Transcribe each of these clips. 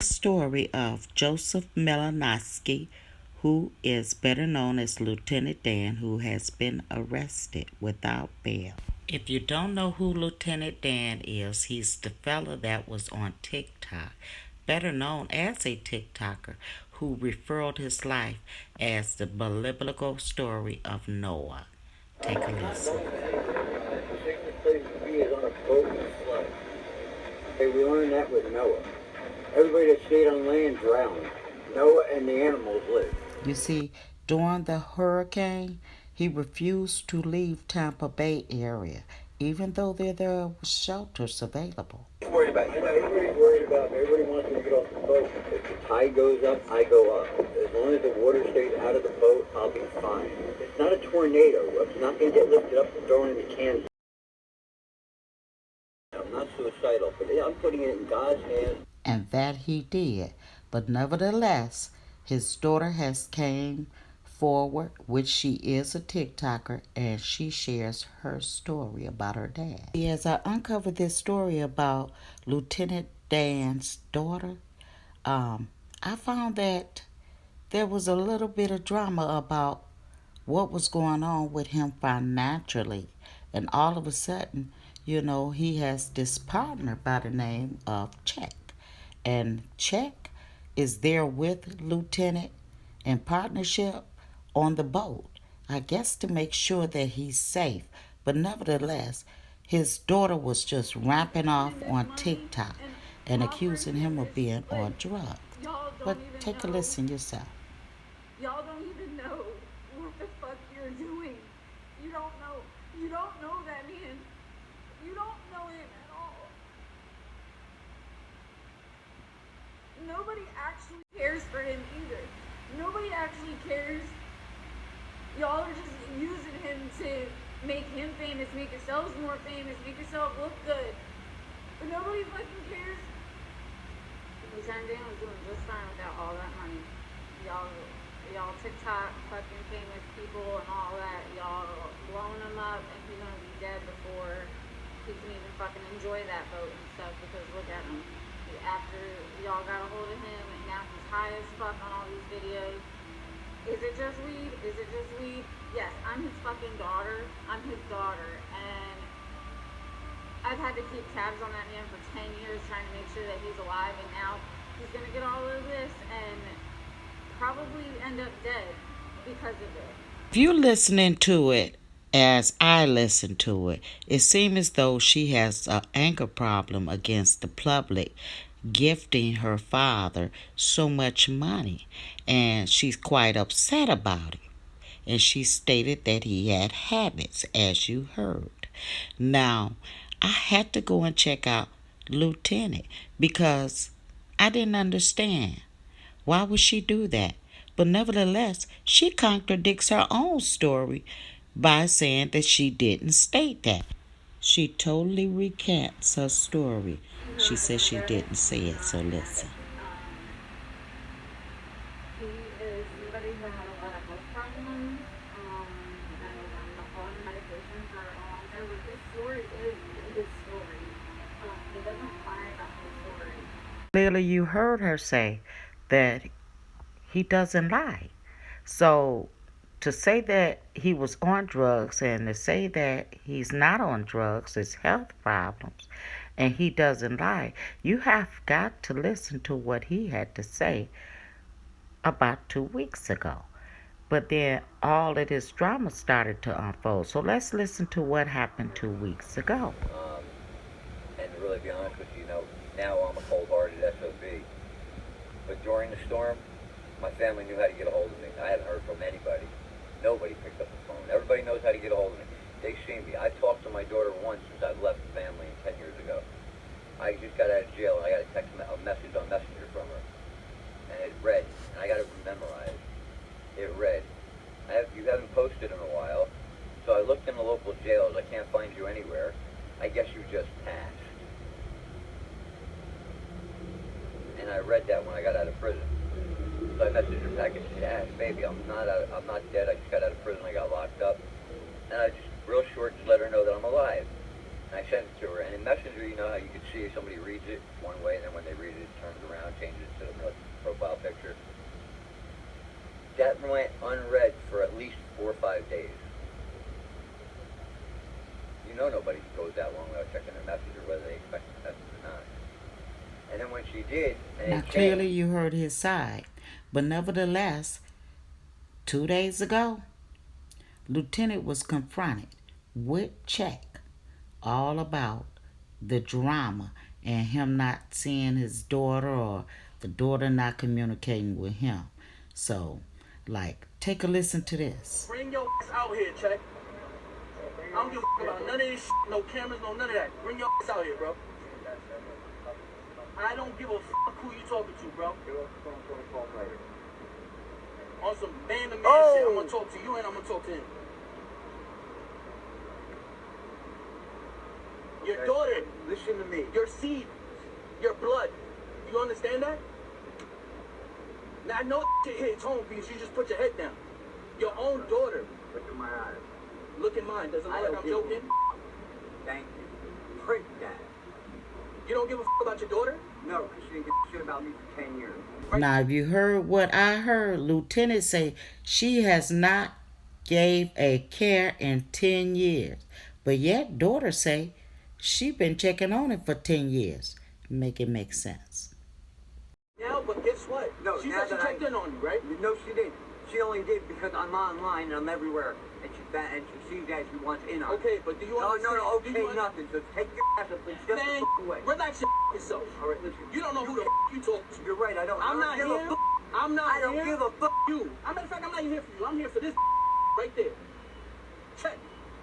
Story of Joseph Malinowski, who is better known as Lieutenant Dan, who has been arrested without bail. If you don't know who Lieutenant Dan is, he's the fella that was on TikTok, better known as a TikToker, who referred his life as the biblical story of Noah. Take a listen. The safest place to be is on a boat in a flood. Okay, we learned that with Noah. Everybody that stayed on land drowned. Noah and the animals lived. You see, during the hurricane, he refused to leave Tampa Bay area, even though there were shelters available. Worried about you. Everybody's worried about me. Everybody wants me to get off the boat. If the tide goes up, I go up. As long as the water stays out of the boat, I'll be fine. It's not a tornado. It's not going to get lifted up and thrown into Kansas. I'm not suicidal, but I'm putting it in God's hands. And that he did. But nevertheless, his daughter has came forward, which she is a TikToker, and she shares her story about her dad. As I uncovered this story about Lieutenant Dan's daughter, I found that there was a little bit of drama about what was going on with him financially. And all of a sudden, he has this partner by the name of Check. And Check is there with Lieutenant in partnership on the boat, I guess to make sure that he's safe. But nevertheless, his daughter was just ramping off on TikTok and accusing him of being on drugs. But take a listen yourself. Y'all don't even know what the fuck you're doing. You don't know. You don't know that man. You don't know him at all. Nobody actually cares for him either. Nobody actually cares. Y'all are just using him to make him famous, make yourselves more famous, make yourself look good. But nobody fucking cares. Lieutenant Dan was doing just fine without all that money. Y'all TikTok fucking famous people and all that, y'all blowing him up, and he's gonna be dead before he can even fucking enjoy that boat and stuff, because look at him. After y'all got a hold of him, and now he's high as fuck on all these videos. Is it just weed? Is it just weed? Yes, I'm his fucking daughter. I'm his daughter, and I've had to keep tabs on that man for 10 years trying to make sure that he's alive, and now he's gonna get all of this and probably end up dead because of it. If you're listening to it as I listen to it, it seems as though she has an anger problem against the public gifting her father so much money, and she's quite upset about it. And she stated that he had habits, as you heard. Now, I had to go and check out Lieutenant because I didn't understand. Why would she do that? But nevertheless, she contradicts her own story by saying that she didn't state that. She totally recants her story. She says she didn't say it, so listen. He is somebody who had a lot of health problems, and was on medication for a long time. But his story is his story. He doesn't lie about his story. Clearly, you heard her say that he doesn't lie. So to say that he was on drugs and to say that he's not on drugs is health problems and he doesn't lie, you have got to listen to what he had to say about 2 weeks ago. But then all of this drama started to unfold. So let's listen to what happened 2 weeks ago. And to really be honest with you, now I'm a cold-hearted SOB. But during the storm, my family knew how to get a hold of me. I hadn't heard from anybody. Nobody picked up the phone. Everybody knows how to get a hold of me. They see me. I talked to my daughter once since I've left the family 10 years ago. I just got out of jail, and I got a message on Messenger from her. And it read, and I got it memorized. It read, you haven't posted in a while, so I looked in the local jails. I can't find you anywhere. I guess you just passed. And I read that when I got out of prison. So I messaged her back and said, baby, I'm not dead. I just got out of prison. I got locked up. And I just, real short, just let her know that I'm alive. And I sent it to her. And in Messenger, you know how you can see if somebody reads it one way, and then when they read it, it turns around, changes went unread for at least 4 or 5 days. You know nobody goes that long without checking their message or whether they expect the message or not. And then when she did, and Now, it clearly changed, you heard his side. But nevertheless, 2 days ago, Lieutenant was confronted with check all about the drama and him not seeing his daughter or the daughter not communicating with him. So, like, take a listen to this. Bring your ass out here, check. I don't give a fuck about none of this shit, no cameras, no none of that. Bring your ass out here, bro. I don't give a fuck who you talking to, bro. On some man-to-man shit, I'm gonna talk to you and I'm gonna talk to him. Your daughter, listen to me. your seed, your blood. You understand that? Now I know shit hits home because you just put your head down. Your own daughter. Look in my eyes. Look in mine. Doesn't look like I'm joking. Thank you. Print that. You don't give a fuck about your daughter? No, because she didn't give a shit about me for 10 years. Now, if you heard what I heard, Lieutenant say she has not gave a care in 10 years. But yet, daughter say she been checking on it for 10 years. Make it make sense. Now, but guess what? No, she now said she that checked in on you, right? No, she didn't. She only did because I'm online and I'm everywhere. And she sees that she wants in on it. Okay, but do you No, understand? no, do okay, you nothing. So take your ass up and just Man, the away. relax yourself. All right, listen. You don't know who the you talk to. You're right. I don't. I'm I not don't give here. a fuck. I'm not I don't here. give a fuck. You. As a matter of fact, I'm not even here for you. I'm here for this right there. Check.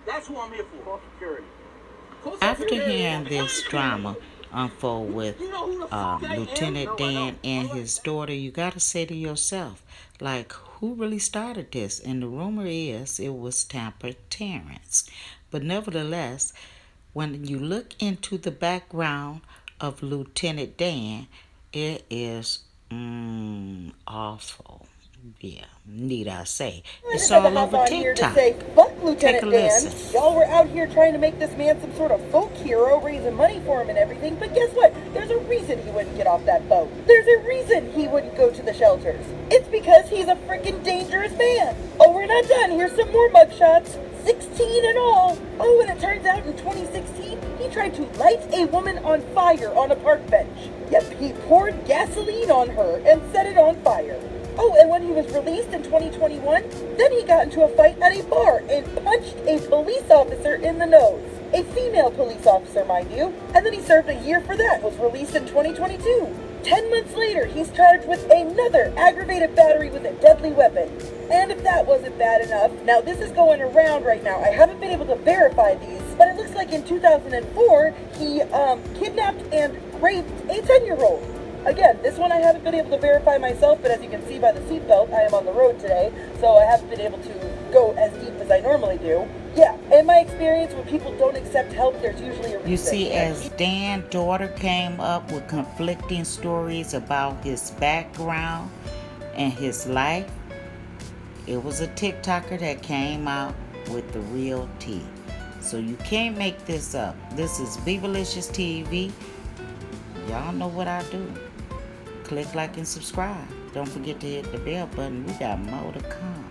That's who I'm here for. Call security. Call After security. hearing this drama unfold with You know who the fuck I am? Lieutenant No, I Dan don't. and All right. his daughter, you got to say to yourself, like, who really started this? And the rumor is it was Tampa Terrence. But nevertheless, when you look into the background of Lieutenant Dan, it is awful. Yeah, need I say. It's all over TikTok. Fuck Take Lieutenant a Dan. listen. Y'all were out here trying to make this man some sort of folk hero, raising money for him and everything, but guess what? There's a reason he wouldn't get off that boat. There's a reason he wouldn't go to the shelters. It's because he's a freaking dangerous man. Oh, we're not done. Here's some more mugshots. 16 in all. Oh, and it turns out in 2016, he tried to light a woman on fire on a park bench. Yep, he poured gasoline on her and set it on fire. Oh, and when he was released in 2021, then he got into a fight at a bar and punched a police officer in the nose. A female police officer, mind you. And then he served a year for that, was released in 2022. 10 months later, he's charged with another aggravated battery with a deadly weapon. And if that wasn't bad enough, now this is going around right now. I haven't been able to verify these, but it looks like in 2004, he kidnapped and raped a 10-year-old. Again, this one I haven't been able to verify myself, but as you can see by the seatbelt, I am on the road today, so I haven't been able to go as deep as I normally do. Yeah, in my experience, when people don't accept help, there's usually a reason. You see, as Dan's daughter came up with conflicting stories about his background and his life, it was a TikToker that came out with the real tea. So you can't make this up. This is Bebalicious TV. Y'all know what I do. Click like and subscribe. Don't forget to hit the bell button. We got more to come.